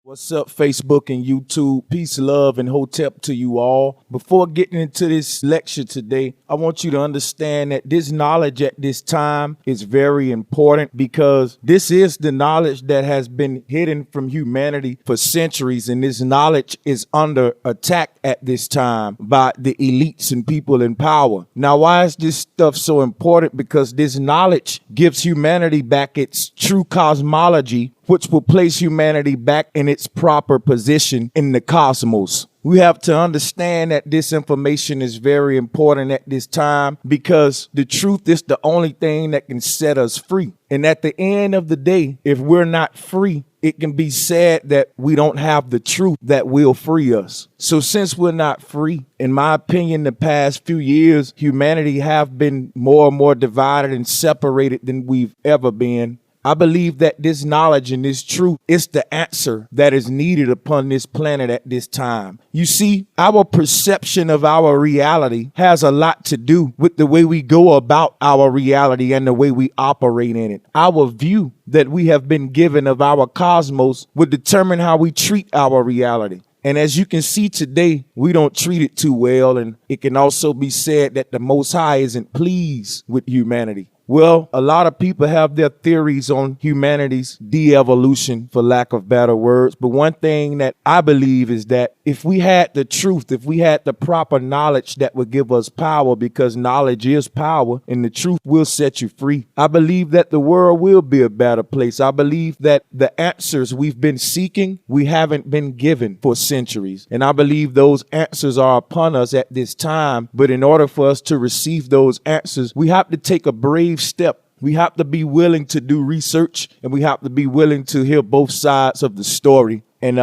What's up, Facebook and YouTube? Peace, love, and hotep to you all. Before getting into this lecture today, I want you to understand that this knowledge at this time is very important because this is the knowledge that has been hidden from humanity for centuries, and this knowledge is under attack at this time by the elites and people in power. Now, why is this stuff so important? Because this knowledge gives humanity back its true cosmology, which will place humanity back in its proper position in the cosmos. We have to understand that this information is very important at this time because the truth is the only thing that can set us free. And at the end of the day, if we're not free, it can be said that we don't have the truth that will free us. So since we're not free, in my opinion, the past few years, humanity have been more and more divided and separated than we've ever been. I believe that this knowledge and this truth is the answer that is needed upon this planet at this time. You see, our perception of our reality has a lot to do with the way we go about our reality and the way we operate in it. Our view that we have been given of our cosmos would determine how we treat our reality. And as you can see today, we don't treat it too well. And it can also be said that the Most High isn't pleased with humanity. Well, a lot of people have their theories on humanity's de-evolution, for lack of better words. But one thing that I believe is that if we had the truth, if we had the proper knowledge that would give us power, because knowledge is power and the truth will set you free, I believe that the world will be a better place. I believe that the answers we've been seeking, we haven't been given for centuries. And I believe those answers are upon us at this time. But in order for us to receive those answers, we have to take a brave step. We have to be willing to do research, and we have to be willing to hear both sides of the story. And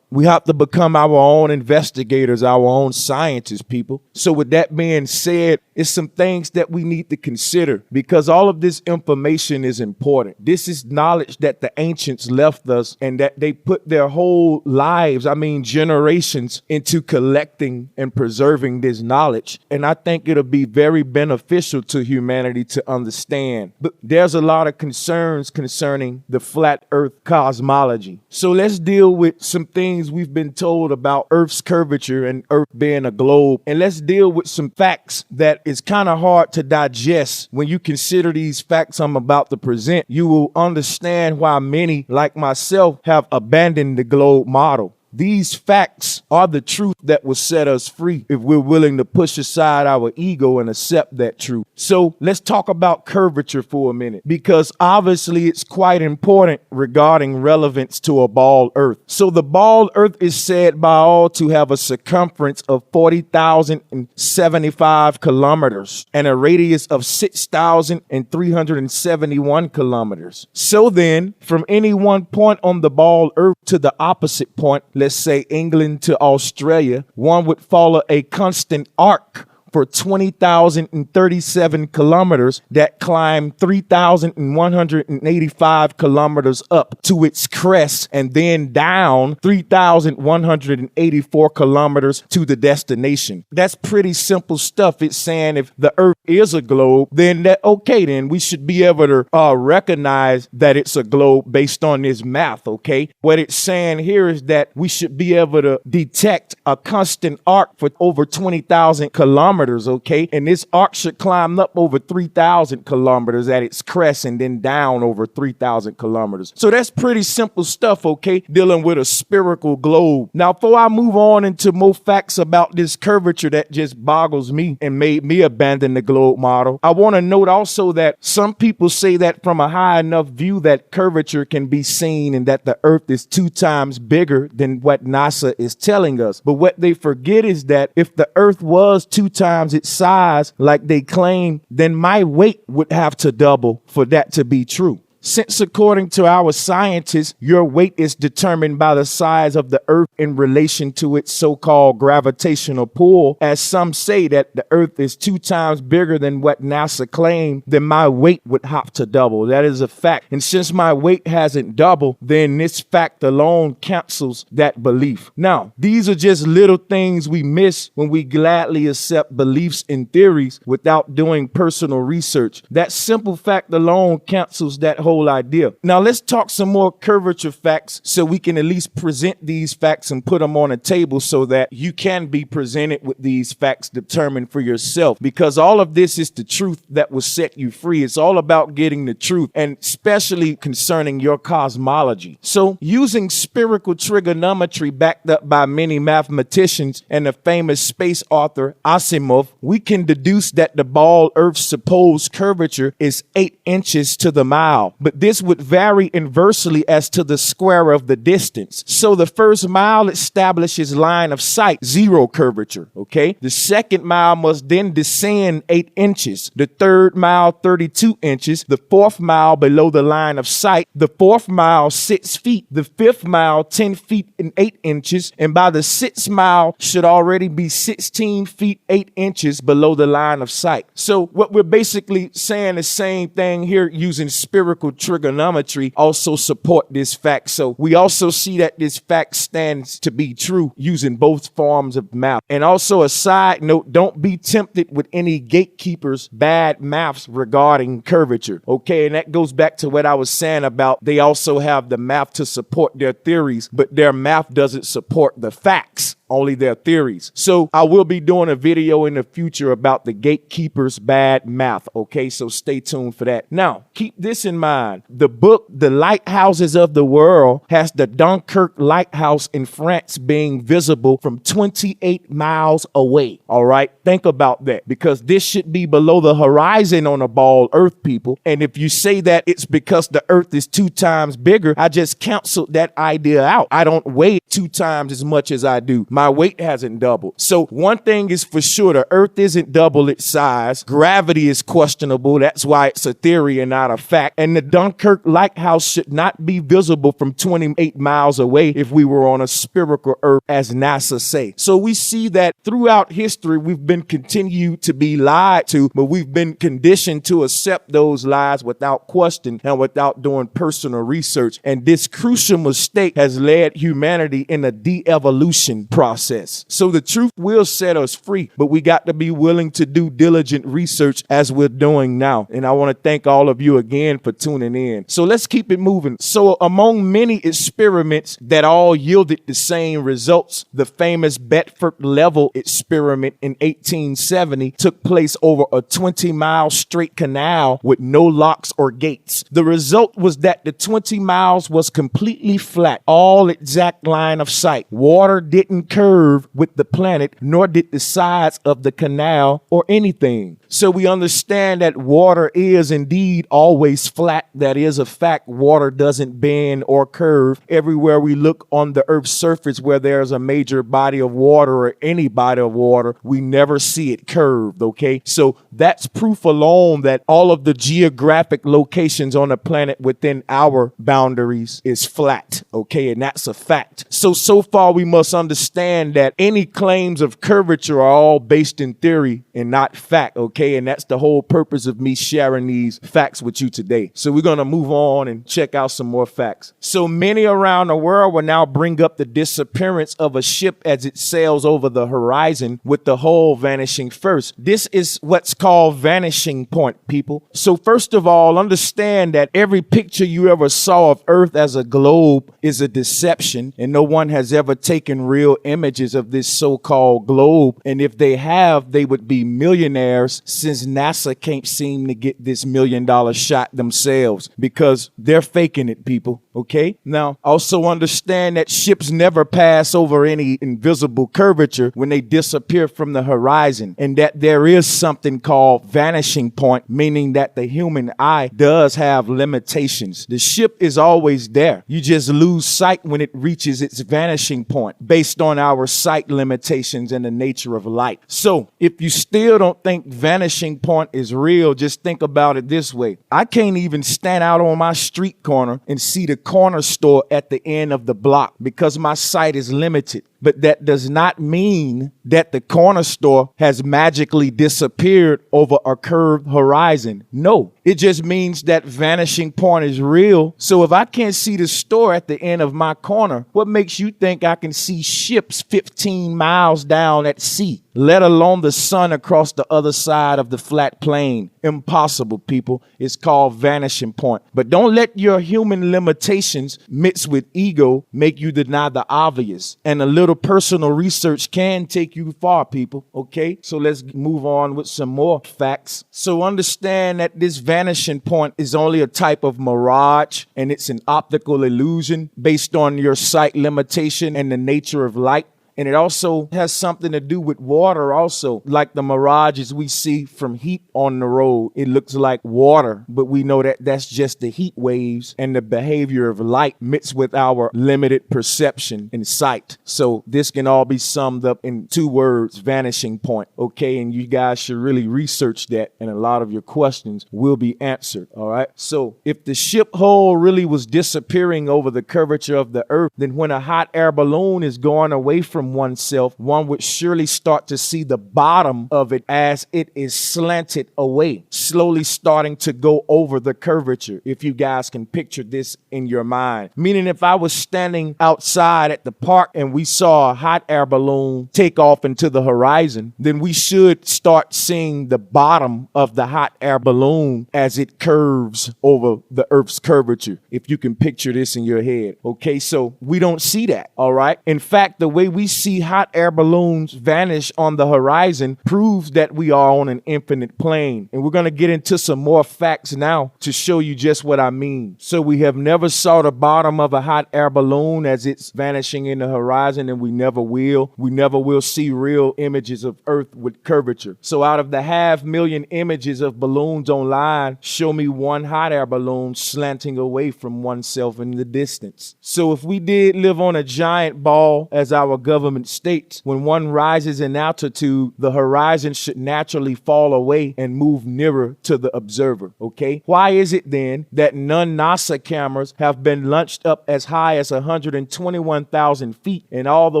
we have to become our own investigators, our own scientists, people. So with that being said, it's some things that we need to consider because all of this information is important. This is knowledge that the ancients left us and that they put their whole lives, generations, into collecting and preserving this knowledge. And I think it'll be very beneficial to humanity to understand. But there's a lot of concerns concerning the flat earth cosmology. So let's deal with some things we've been told about Earth's curvature and Earth being a globe. And let's deal with some facts that is kind of hard to digest. When you consider these facts I'm about to present, you will understand why many, like myself, have abandoned the globe model. These facts are the truth that will set us free if we're willing to push aside our ego and accept that truth. So let's talk about curvature for a minute, because obviously it's quite important regarding relevance to a bald earth. So the bald earth is said by all to have a circumference of 40,075 kilometers and a radius of 6,371 kilometers. So then, from any one point on the bald earth to the opposite point, let's say England to Australia, one would follow a constant arc for 20,037 kilometers that climb 3,185 kilometers up to its crest and then down 3,184 kilometers to the destination. That's pretty simple stuff. It's saying if the earth is a globe, then then we should be able to recognize that it's a globe based on this math, okay? What it's saying here is that we should be able to detect a constant arc for over 20,000 kilometers. Okay, and this arc should climb up over 3,000 kilometers at its crest and then down over 3,000 kilometers. So that's pretty simple stuff, okay, dealing with a spherical globe. Now, before I move on into more facts about this curvature that just boggles me and made me abandon the globe model, I want to note also that some people say that from a high enough view that curvature can be seen and that the earth is 2 times bigger than what NASA is telling us. But what they forget is that if the earth was 2 times its size like they claim, then my weight would have to double for that to be true. Since according to our scientists, your weight is determined by the size of the earth in relation to its so-called gravitational pull, as some say that the earth is 2 times bigger than what NASA claimed, then my weight would have to double. That is a fact. And since my weight hasn't doubled, then this fact alone cancels that belief. Now, these are just little things we miss when we gladly accept beliefs and theories without doing personal research. That simple fact alone cancels that whole whole idea. Now let's talk some more curvature facts so we can at least present these facts and put them on a table so that you can be presented with these facts determined for yourself, because all of this is the truth that will set you free. It's all about getting the truth, and especially concerning your cosmology. So using spherical trigonometry backed up by many mathematicians and the famous space author Asimov, we can deduce that the ball Earth's supposed curvature is 8 inches to the mile, but this would vary inversely as to the square of the distance. So the first mile establishes line of sight, 0 curvature, okay? The second mile must then descend 8 inches. The third mile, 32 inches. The fourth mile below the line of sight. The fourth mile, 6 feet. The fifth mile, 10 feet and 8 inches. And by the sixth mile should already be 16 feet, 8 inches below the line of sight. So what we're basically saying the same thing here using spherical trigonometry also support this fact. So we also see that this fact stands to be true using both forms of math. And also a side note, don't be tempted with any gatekeepers' bad maths regarding curvature. Okay, and that goes back to what I was saying about they also have the math to support their theories, but their math doesn't support the facts, only their theories. So I will be doing a video in the future about the gatekeepers' bad math. Okay, so stay tuned for that. Now, keep this in mind. The book, The Lighthouses of the World, has the Dunkirk lighthouse in France being visible from 28 miles away. All right, think about that, because this should be below the horizon on a ball Earth, people. And if you say that it's because the Earth is 2 times bigger, I just canceled that idea out. I don't weigh 2 times as much as I do. My weight hasn't doubled. So one thing is for sure, the Earth isn't double its size. Gravity is questionable. That's why it's a theory and not a fact. And the Dunkirk lighthouse should not be visible from 28 miles away if we were on a spherical Earth, as NASA say. So we see that throughout history, we've been continued to be lied to, but we've been conditioned to accept those lies without question and without doing personal research. And this crucial mistake has led humanity in a de-evolution process. So the truth will set us free, but we got to be willing to do diligent research as we're doing now. And I want to thank all of you again for tuning in. So let's keep it moving. So among many experiments that all yielded the same results, the famous Bedford Level experiment in 1870 took place over a 20-mile straight canal with no locks or gates. The result was that the 20 miles was completely flat, all exact line of sight. Water didn't curve with the planet, nor did the sides of the canal or anything. So we understand that water is indeed always flat. That is a fact. Water doesn't bend or curve. Everywhere we look on the Earth's surface where there's a major body of water or any body of water, we never see it curved, okay? So that's proof alone that all of the geographic locations on the planet within our boundaries is flat, okay? And that's a fact. So far we must understand that any claims of curvature are all based in theory and not fact, okay? And that's the whole purpose of me sharing these facts with you today. So we're going to move on and check out some more facts. So many around the world will now bring up the disappearance of a ship as it sails over the horizon, with the hull vanishing first. This is what's called vanishing point, people. So first of all, understand that every picture you ever saw of Earth as a globe is a deception, and no one has ever taken real images of this so-called globe. And if they have, they would be millionaires, since NASA can't seem to get this $1 million shot themselves, because they're faking it, people. Okay? Now, also understand that ships never pass over any invisible curvature when they disappear from the horizon, and that there is something called vanishing point, meaning that the human eye does have limitations. The ship is always there. You just lose sight when it reaches its vanishing point based on our sight limitations and the nature of light. So if you still don't think vanishing point is real, just think about it this way. I can't even stand out on my street corner and see the corner store at the end of the block because my sight is limited. but that does not mean that the corner store has magically disappeared over a curved horizon. No, it just means that vanishing point is real. So if I can't see the store at the end of my corner, what makes you think I can see ships 15 miles down at sea, let alone the sun across the other side of the flat plain? Impossible, people. It's called vanishing point. But don't let your human limitations mixed with ego make you deny the obvious. And a little personal research can take you far, people. Okay, so let's move on with some more facts. So understand that this vanishing point is only a type of mirage, and it's an optical illusion based on your sight limitation and the nature of light. And it also has something to do with water also, like the mirages we see from heat on the road. It looks like water, but we know that that's just the heat waves and the behavior of light mixed with our limited perception and sight. So this can all be summed up in 2 words, vanishing point. Okay, and you guys should really research that, and a lot of your questions will be answered. All right, so if the ship hull really was disappearing over the curvature of the earth, then when a hot air balloon is going away from oneself, one would surely start to see the bottom of it as it is slanted away, slowly starting to go over the curvature, if you guys can picture this in your mind. Meaning if I was standing outside at the park and we saw a hot air balloon take off into the horizon, then we should start seeing the bottom of the hot air balloon as it curves over the earth's curvature, if you can picture this in your head. Okay, so we don't see that, all right? In fact, the way we see hot air balloons vanish on the horizon proves that we are on an infinite plane. And we're going to get into some more facts now to show you just what I mean. So we have never saw the bottom of a hot air balloon as it's vanishing in the horizon, and we never will. We never will see real images of Earth with curvature. So out of the 500,000 images of balloons online, show me one hot air balloon slanting away from oneself in the distance. So if we did live on a giant ball, as our government states, when one rises in altitude, the horizon should naturally fall away and move nearer to the observer. Okay, why is it then that none NASA cameras have been launched up as high as 121,000 feet, and all the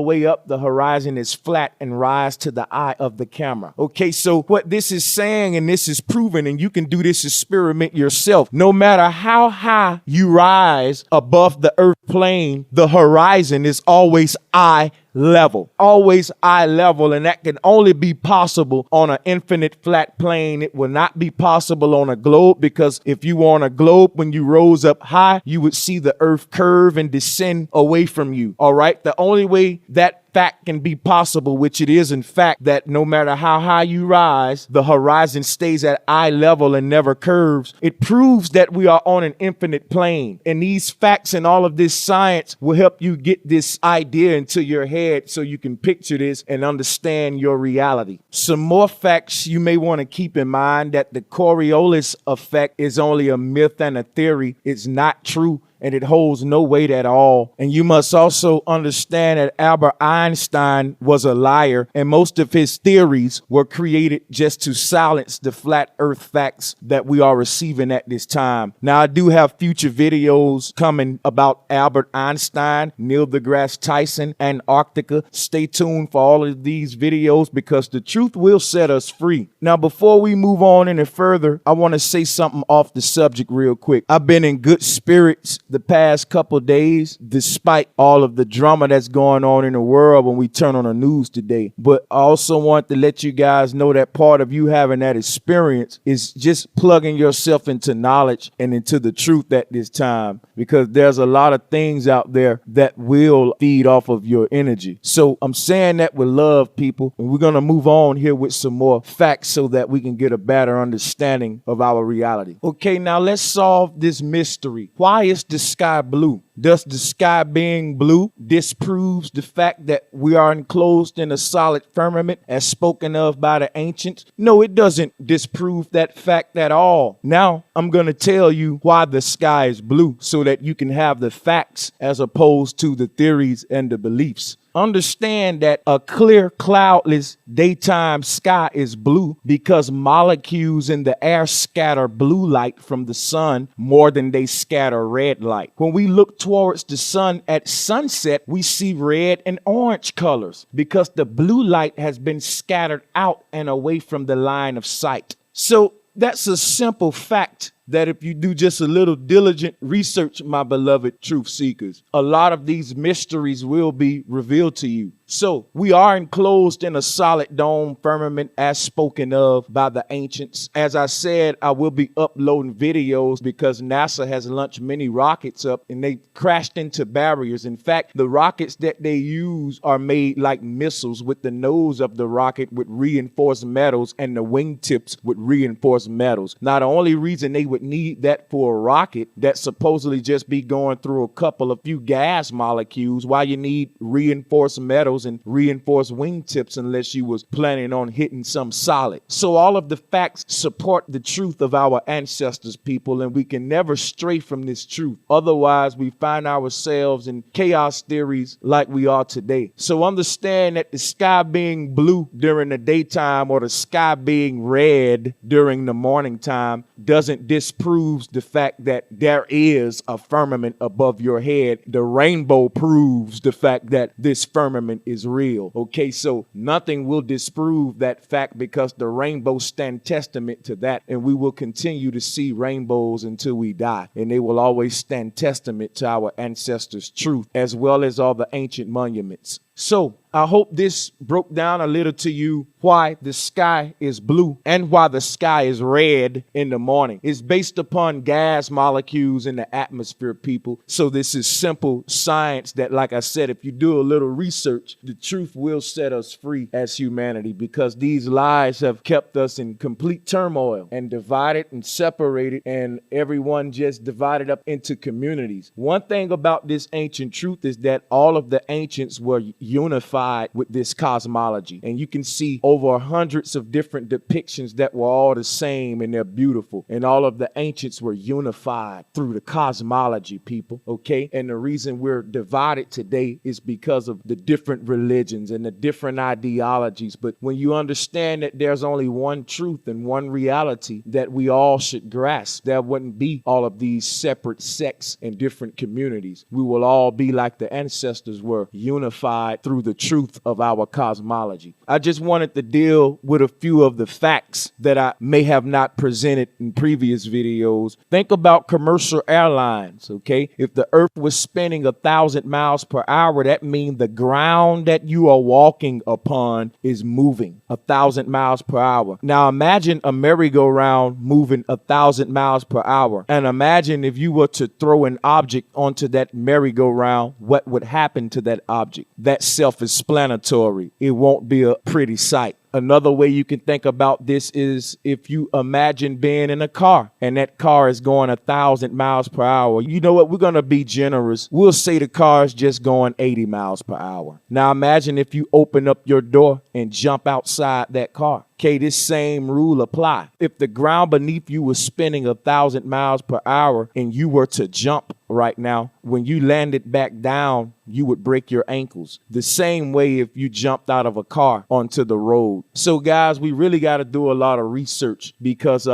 way up the horizon is flat and rise to the eye of the camera? Okay, so what this is saying, and this is proven, and you can do this experiment yourself, no matter how high you rise above the earth plane, the horizon is always eye level, always eye level, and that can only be possible on an infinite flat plane. It will not be possible on a globe, because if you were on a globe, when you rose up high, you would see the earth curve and descend away from you. All right, the only way that fact can be possible, which it is in fact, that no matter how high you rise, the horizon stays at eye level and never curves. It proves that we are on an infinite plane, and these facts and all of this science will help you get this idea into your head so you can picture this and understand your reality. Some more facts you may want to keep in mind: that the Coriolis effect is only a myth and a theory. It's not true, and it holds no weight at all. And you must also understand that Albert Einstein was a liar, and most of his theories were created just to silence the flat earth facts that we are receiving at this time. Now, I do have future videos coming about Albert Einstein, Neil deGrasse Tyson, Antarctica. Stay tuned for all of these videos, because the truth will set us free. Now, before we move on any further, I want to say something off the subject real quick. I've been in good spirits the past couple days, despite all of the drama that's going on in the world when we turn on the news today. But I also want to let you guys know that part of you having that experience is just plugging yourself into knowledge and into the truth at this time, because there's a lot of things out there that will feed off of your energy. So I'm saying that with love, people, and we're going to move on here with some more facts so that we can get a better understanding of our reality. Okay, now let's solve this mystery. Why is the sky blue? Does the sky being blue disproves the fact that we are enclosed in a solid firmament as spoken of by the ancients? No, it doesn't disprove that fact at all. Now, I'm going to tell you why the sky is blue so that you can have the facts as opposed to the theories and the beliefs. Understand that a clear, cloudless daytime sky is blue because molecules in the air scatter blue light from the sun more than they scatter red light. When we look towards the sun at sunset, we see red and orange colors because the blue light has been scattered out and away from the line of sight. So that's a simple fact that if you do just a little diligent research, my beloved truth seekers, a lot of these mysteries will be revealed to you. So we are enclosed in a solid dome firmament as spoken of by the ancients. As I said, I will be uploading videos because NASA has launched many rockets up and they crashed into barriers. In fact, the rockets that they use are made like missiles with the nose of the rocket with reinforced metals and the wingtips with reinforced metals. Now, the only reason they would need that for a rocket that supposedly just be going through a few gas molecules, why you need reinforced metals and reinforced wingtips unless you was planning on hitting some solid. So all of the facts support the truth of our ancestors, people, and we can never stray from this truth. Otherwise, we find ourselves in chaos theories like we are today. So understand that the sky being blue during the daytime or the sky being red during the morning time doesn't disprove the fact that there is a firmament above your head. The rainbow proves the fact that this firmament is real. Okay, so nothing will disprove that fact because the rainbows stand testament to that, and we will continue to see rainbows until we die, and they will always stand testament to our ancestors' truth as well as all the ancient monuments. So I hope this broke down a little to you why the sky is blue and why the sky is red in the morning. It's based upon gas molecules in the atmosphere, people. So this is simple science that, like I said, if you do a little research, the truth will set us free as humanity, because these lies have kept us in complete turmoil and divided and separated, and everyone just divided up into communities. One thing about this ancient truth is that all of the ancients were unified with this cosmology, and you can see over hundreds of different depictions that were all the same, and they're beautiful, and all of the ancients were unified through the cosmology, people. Okay, and the reason we're divided today is because of the different religions and the different ideologies. But when you understand that there's only one truth and one reality that we all should grasp, there wouldn't be all of these separate sects and different communities. We will all be like the ancestors were, unified through the truth of our cosmology. I just wanted to deal with a few of the facts that I may have not presented in previous videos. Think about commercial airlines, okay? If the earth was spinning 1,000 miles per hour, that means the ground that you are walking upon is moving 1,000 miles per hour. Now imagine a merry-go-round moving 1,000 miles per hour. And imagine if you were to throw an object onto that merry-go-round, what would happen to that object? That's self-explanatory. It won't be a pretty sight. Another way you can think about this is if you imagine being in a car and that car is going 1,000 miles per hour. You know what? We're going to be generous. We'll say the car is just going 80 miles per hour. Now imagine if you open up your door and jump outside that car. Okay, this same rule apply. If the ground beneath you was spinning 1,000 miles per hour and you were to jump right now, when you landed back down, you would break your ankles. The same way if you jumped out of a car onto the road. So guys, we really got to do a lot of research because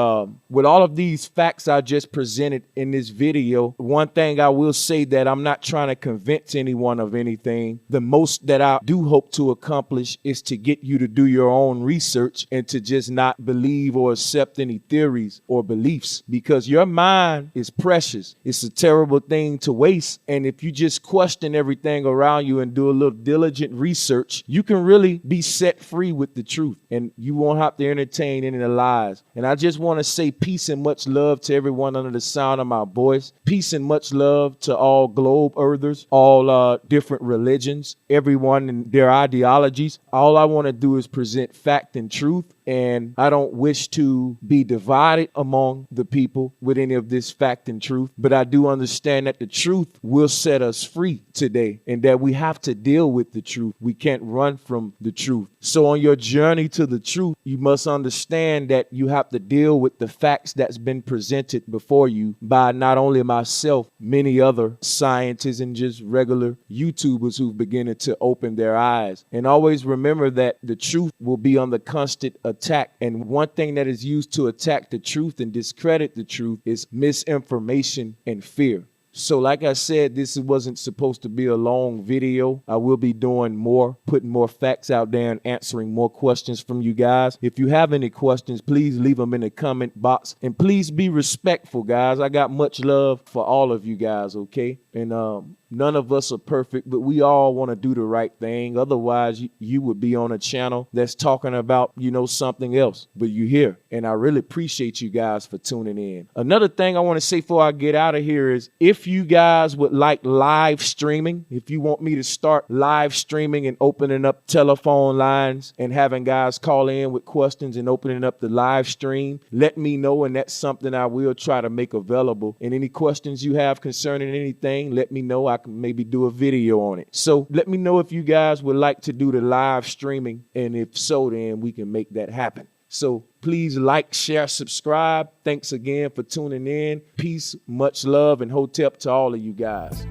with all of these facts I just presented in this video, one thing I will say that I'm not trying to convince anyone of anything. The most that I do hope to accomplish is to get you to do your own research and to just not believe or accept any theories or beliefs, because your mind is precious. It's a terrible thing to waste. And if you just question everything around you and do a little diligent research, you can really be set free with the truth, and you won't have to entertain any of the lies. And I just want to say peace and much love to everyone under the sound of my voice. Peace and much love to all globe earthers, all different religions, everyone and their ideologies. All I want to do is present fact and truth And I don't wish to be divided among the people with any of this fact and truth, but I do understand that the truth will set us free today and that we have to deal with the truth. We can't run from the truth. So on your journey to the truth, you must understand that you have to deal with the facts that's been presented before you by not only myself, many other scientists and just regular YouTubers who've beginning to open their eyes. And always remember that the truth will be under constant attack. And one thing that is used to attack the truth and discredit the truth is misinformation and fear. So like I said, this wasn't supposed to be a long video. I will be doing more, putting more facts out there and answering more questions from you guys. If you have any questions, please leave them in the comment box. And please be respectful, guys. I got much love for all of you guys, okay? And none of us are perfect, but we all want to do the right thing. Otherwise, you would be on a channel that's talking about, something else. But you're here, and I really appreciate you guys for tuning in. Another thing I want to say before I get out of here is if you guys would like live streaming, if you want me to start live streaming and opening up telephone lines and having guys call in with questions and opening up the live stream, let me know, and that's something I will try to make available. And any questions you have concerning anything, let me know. I can maybe do a video on it. So let me know if you guys would like to do the live streaming, and if so, then we can make that happen. So please like, share, subscribe. Thanks again for tuning in. Peace, much love, and hotep to all of you guys.